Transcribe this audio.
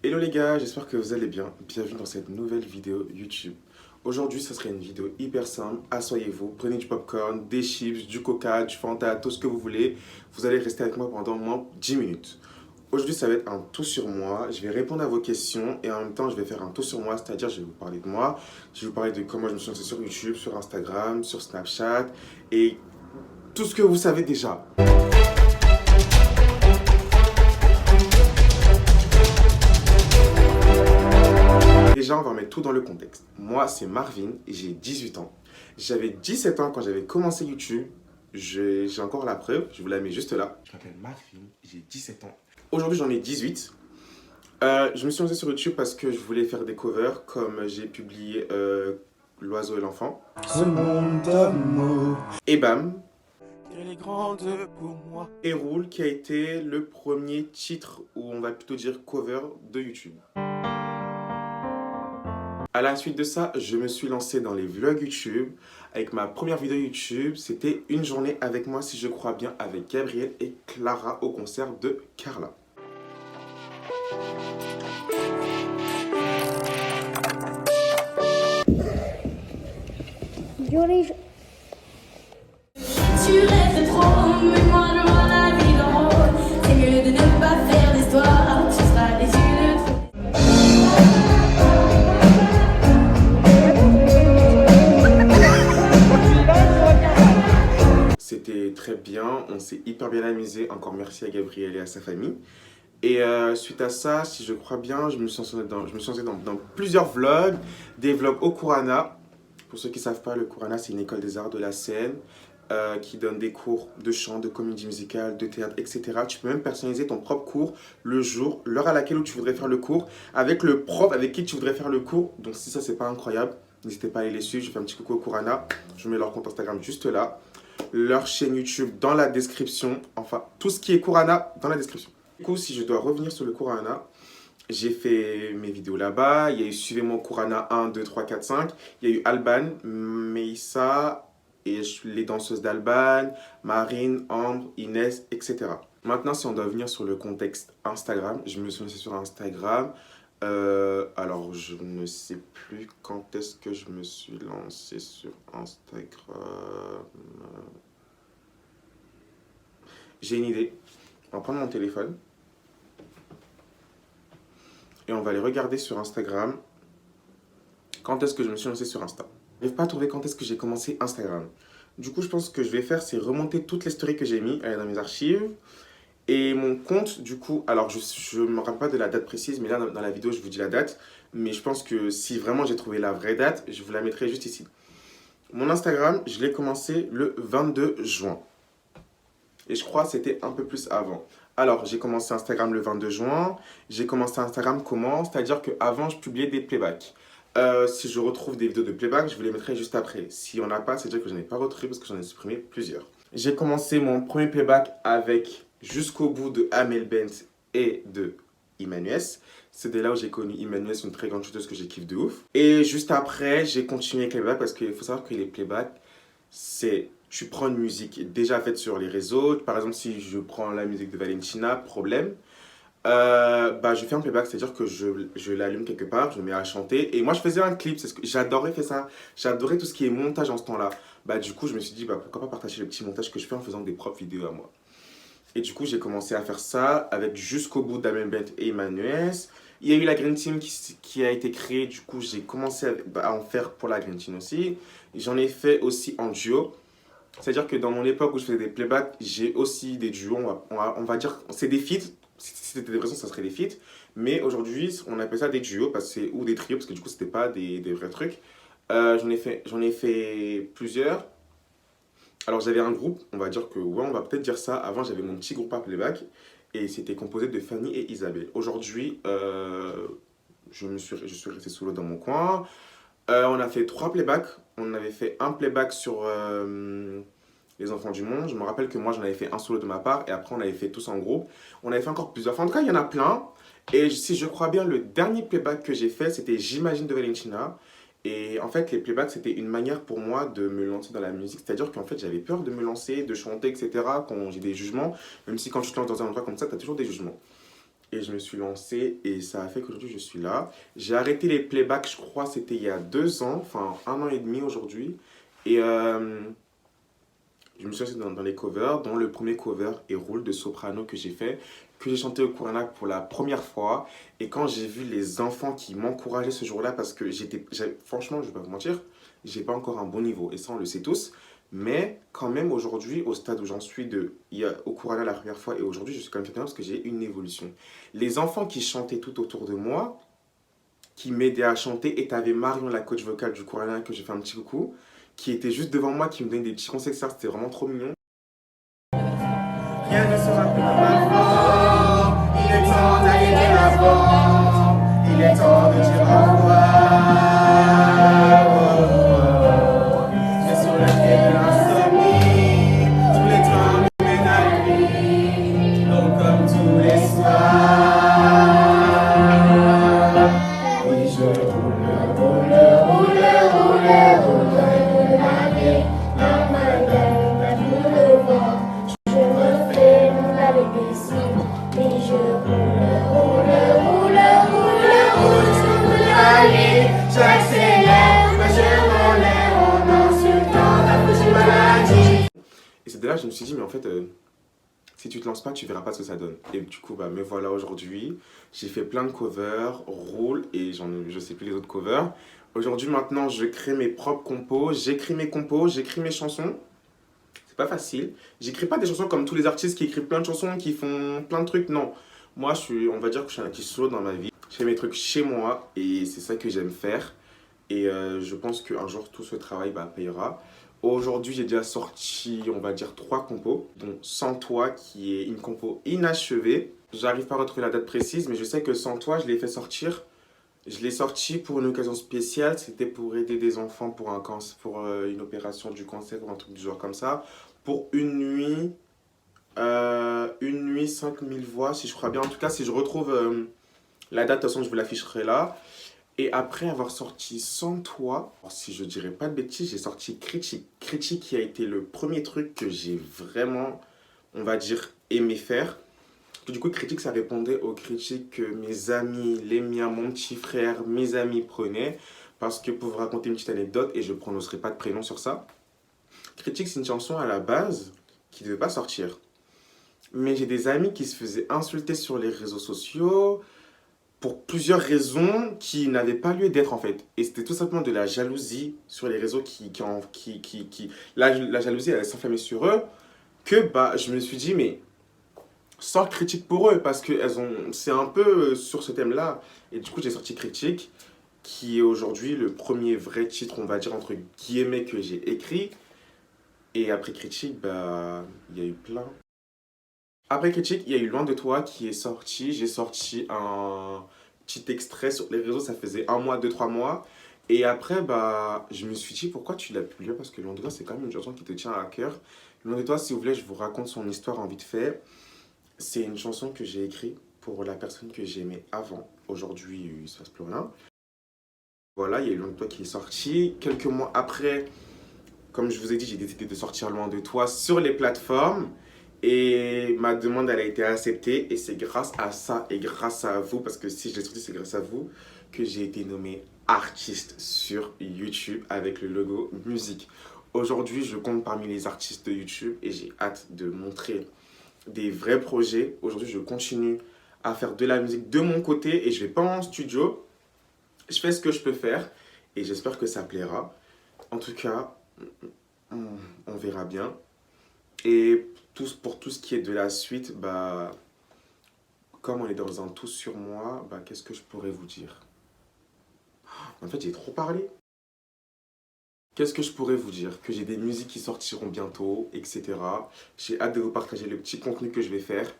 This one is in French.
Hello les gars, j'espère que vous allez bien. Bienvenue dans cette nouvelle vidéo YouTube. Aujourd'hui, ça serait une vidéo hyper simple. Asseyez-vous, prenez du popcorn, des chips, du coca, du Fanta, tout ce que vous voulez. Vous allez rester avec moi pendant au moins 10 minutes. Aujourd'hui, ça va être un tout sur moi. Je vais répondre à vos questions et en même temps, je vais faire un tout sur moi, c'est-à-dire je vais vous parler de moi. Je vais vous parler de comment je me suis lancé sur YouTube, sur Instagram, sur Snapchat et tout ce que vous savez déjà. Déjà, on va mettre tout dans le contexte. Moi, c'est Marvin, j'ai 18 ans. J'avais 17 ans quand j'avais commencé YouTube. J'ai encore la preuve, je vous la mets juste là. Je m'appelle Marvin, j'ai 17 ans. Aujourd'hui, j'en ai 18. Je me suis lancé sur YouTube parce que je voulais faire des covers, comme j'ai publié L'oiseau et l'enfant. Ce monde d'amour. Et bam, Elle est grande pour moi. et Roule, qui a été le premier titre, ou on va plutôt dire cover de YouTube. À la suite de ça, je me suis lancé dans les vlogs YouTube. Avec ma première vidéo YouTube, c'était une journée avec moi, si je crois bien, avec Gabriel et Clara au concert de Carla. Tu restes trop, mais moi je vois la vie en rose. C'est mieux de ne pas faire d'histoire, tu seras déçu de trop. C'était très bien, on s'est hyper bien amusé. Encore merci à Gabriel et à sa famille. Et suite à ça, si je crois bien, je me suis lancé dans plusieurs vlogs, des vlogs au Kurana. Pour ceux qui ne savent pas, le Kurana, c'est une école des arts de la scène qui donne des cours de chant, de comédie musicale, de théâtre, etc. Tu peux même personnaliser ton propre cours, le jour, l'heure à laquelle tu voudrais faire le cours, avec le prof avec qui tu voudrais faire le cours. Donc si ça, c'est pas incroyable, n'hésitez pas à aller les suivre. Je fais un petit coucou au Kurana. Je mets leur compte Instagram juste là. Leur chaîne YouTube dans la description. Enfin, tout ce qui est Kurana dans la description. Du coup, si je dois revenir sur le Kurana, j'ai fait mes vidéos là-bas. Il y a eu Suivez mon Kurana 1, 2, 3, 4, 5. Il y a eu Alban, Meissa et les danseuses d'Alban, Marine, Ambre, Inès, etc. Maintenant, si on doit venir sur le contexte Instagram, je me suis lancé sur Instagram. Alors, je ne sais plus quand est-ce que je me suis lancé sur Instagram. J'ai une idée. On va prendre mon téléphone et on va aller regarder sur Instagram quand est-ce que je me suis lancé sur Insta. Je n'arrive pas à trouver quand est-ce que j'ai commencé Instagram. Du coup, je pense que je vais faire, c'est remonter toutes les stories que j'ai mis, aller dans mes archives. Et mon compte, du coup, alors je ne me rappelle pas de la date précise, mais là, dans la vidéo, je vous dis la date. Mais je pense que si vraiment j'ai trouvé la vraie date, je vous la mettrai juste ici. Mon Instagram, je l'ai commencé le 22 juin. Et je crois que c'était un peu plus avant. Alors, j'ai commencé Instagram le 22 juin. J'ai commencé Instagram comment? C'est-à-dire qu'avant, je publiais des playbacks. Si je retrouve des vidéos de playback, je vous les mettrai juste après. Si on n'a pas, c'est-à-dire que je n'en ai pas retrouvé parce que j'en ai supprimé plusieurs. J'ai commencé mon premier playback avec Jusqu'au bout de Amel Bent et de Emmanuel. C'est de là où j'ai connu Emmanuel, une très grande chanteuse que j'ai kiffé de ouf. Et juste après, j'ai continué avec les playbacks parce qu'il faut savoir que les playbacks, c'est tu prends une musique déjà faite sur les réseaux. Par exemple, si je prends la musique de Valentina, problème. Je fais un playback, c'est-à-dire que je l'allume quelque part, je me mets à chanter. Et moi, je faisais un clip, c'est ce que j'adorais faire ça. J'adorais tout ce qui est montage en ce temps-là. Du coup, je me suis dit, pourquoi pas partager le petit montage que je fais en faisant des propres vidéos à moi. Et du coup, j'ai commencé à faire ça avec Jusqu'au bout d'Amel Bent et Emmanuel. Il y a eu la Green Team qui a été créée. Du coup, j'ai commencé à en faire pour la Green Team aussi. J'en ai fait aussi en duo. C'est-à-dire que dans mon époque où je faisais des playbacks, j'ai aussi des duos. On va dire, c'est des feats. Si c'était des raisons, ça serait des feats. Mais aujourd'hui, on appelle ça des duos ou des trios parce que du coup, c'était pas des vrais trucs. J'en ai fait plusieurs. Alors, j'avais un groupe, on va dire que, ouais, on va peut-être dire ça. Avant, j'avais mon petit groupe à playback et c'était composé de Fanny et Isabelle. Aujourd'hui, je suis resté solo dans mon coin. On a fait 3 playbacks. On avait fait un playback sur Les Enfants du Monde. Je me rappelle que moi, j'en avais fait un solo de ma part et après, on avait fait tous en groupe. On avait fait encore plusieurs. Enfin, en tout cas, il y en a plein. Et si je crois bien, le dernier playback que j'ai fait, c'était J'imagine de Valentina. Et en fait, les playbacks, c'était une manière pour moi de me lancer dans la musique. C'est-à-dire qu'en fait, j'avais peur de me lancer, de chanter, etc. Quand j'ai des jugements. Même si quand tu te lances dans un endroit comme ça, tu as toujours des jugements. Et je me suis lancé et ça a fait qu'aujourd'hui je suis là. J'ai arrêté les playbacks, je crois, c'était il y a 2 ans, enfin 1 an et demi aujourd'hui. Et je me suis lancé dans les covers, dont le premier cover est Roule de Soprano que j'ai fait, que j'ai chanté au Couranac pour la première fois. Et quand j'ai vu les enfants qui m'encourageaient ce jour-là, parce que franchement, je vais pas vous mentir, j'ai pas encore un bon niveau, et ça on le sait tous. Mais quand même aujourd'hui, au stade où j'en suis au Couranac la première fois et aujourd'hui, je suis quand même fier parce que j'ai une évolution. Les enfants qui chantaient tout autour de moi, qui m'aidaient à chanter, et t'avais Marion, la coach vocale du Couranac, que j'ai fait un petit coucou, qui était juste devant moi, qui me donnait des petits conseils, etc. C'était vraiment trop mignon. Rien ne sera plus comme avant. Il est temps d'aller de l'avant. Il est temps de dire au revoir. J'ai sur le pied de l'insomnie. Tous les temps me mènent à lui. Donc comme tous les soirs. Oui, je roule, roule, roule, roule, roule. Avec la main la boule au ventre. Je refais mon avec des signes. Et je roule, roule, roule, roule, roule sur la vie. J'accélère, mais je m'enlève en insultant la fausse maladie. Et c'est de là que je me suis dit, mais en fait, si tu te lances pas, tu verras pas ce que ça donne. Et du coup, bah, me voilà aujourd'hui. J'ai fait plein de covers, Roule, et je sais plus les autres covers. Aujourd'hui, maintenant, je crée mes propres compos. J'écris mes compos, j'écris mes chansons. C'est pas facile. J'écris pas des chansons comme tous les artistes qui écrivent plein de chansons, qui font plein de trucs. Non. Moi, on va dire que je suis un artiste solo dans ma vie. Je fais mes trucs chez moi et c'est ça que j'aime faire. Et je pense qu'un jour, tout ce travail payera. Aujourd'hui, j'ai déjà sorti, on va dire, 3 compos, dont Sans toi, qui est une compo inachevée. J'arrive pas à retrouver la date précise, mais je sais que Sans toi, je l'ai fait sortir. Je l'ai sorti pour une occasion spéciale. C'était pour aider des enfants pour une opération du cancer ou un truc du genre comme ça. Pour une nuit, 5000 voix, si je crois bien. En tout cas, si je retrouve la date, de toute façon, je vous l'afficherai là. Et après avoir sorti Sans toi, si je dirais pas de bêtises, j'ai sorti Critique. Critique qui a été le premier truc que j'ai vraiment, on va dire, aimé faire. Du coup, Critique, ça répondait aux critiques que mes amis, les miens, mon petit frère, mes amis prenaient. Parce que pour vous raconter une petite anecdote, et je ne prononcerai pas de prénom sur ça, Critique, c'est une chanson à la base qui ne devait pas sortir. Mais j'ai des amis qui se faisaient insulter sur les réseaux sociaux pour plusieurs raisons qui n'avaient pas lieu d'être en fait. Et c'était tout simplement de la jalousie sur les réseaux la jalousie, elle s'enflammait sur eux, que je me suis dit, mais sans critique pour eux, parce que c'est un peu sur ce thème-là. Et du coup, j'ai sorti Critique, qui est aujourd'hui le premier vrai titre, on va dire, entre guillemets, que j'ai écrit. Et après Critique, il y a eu plein. Après Critique, il y a eu Loin de toi qui est sorti. J'ai sorti un petit extrait sur les réseaux, ça faisait 1 mois, 2, 3 mois. Et après, je me suis dit, pourquoi tu l'as publié? Parce que Loin de toi, c'est quand même une chanson qui te tient à cœur. Loin de toi, si vous voulez, je vous raconte son histoire en vite fait. C'est une chanson que j'ai écrite pour la personne que j'aimais avant. Aujourd'hui, il se passe plus rien. Voilà, il y a eu Loin de toi qui est sorti. Quelques mois après, comme je vous ai dit, j'ai décidé de sortir Loin de toi sur les plateformes. Et ma demande, elle a été acceptée. Et c'est grâce à ça et grâce à vous, parce que si je l'ai sorti, c'est grâce à vous, que j'ai été nommé artiste sur YouTube avec le logo musique. Aujourd'hui, je compte parmi les artistes de YouTube et j'ai hâte de montrer des vrais projets. Aujourd'hui, je continue à faire de la musique de mon côté et je vais pas en studio. Je fais ce que je peux faire et j'espère que ça plaira. En tout cas, on verra bien. Et pour tout ce qui est de la suite, comme on est dans un tout sur moi, qu'est-ce que je pourrais vous dire? En fait, j'ai trop parlé. Qu'est-ce que je pourrais vous dire? Que j'ai des musiques qui sortiront bientôt, etc. J'ai hâte de vous partager le petit contenu que je vais faire.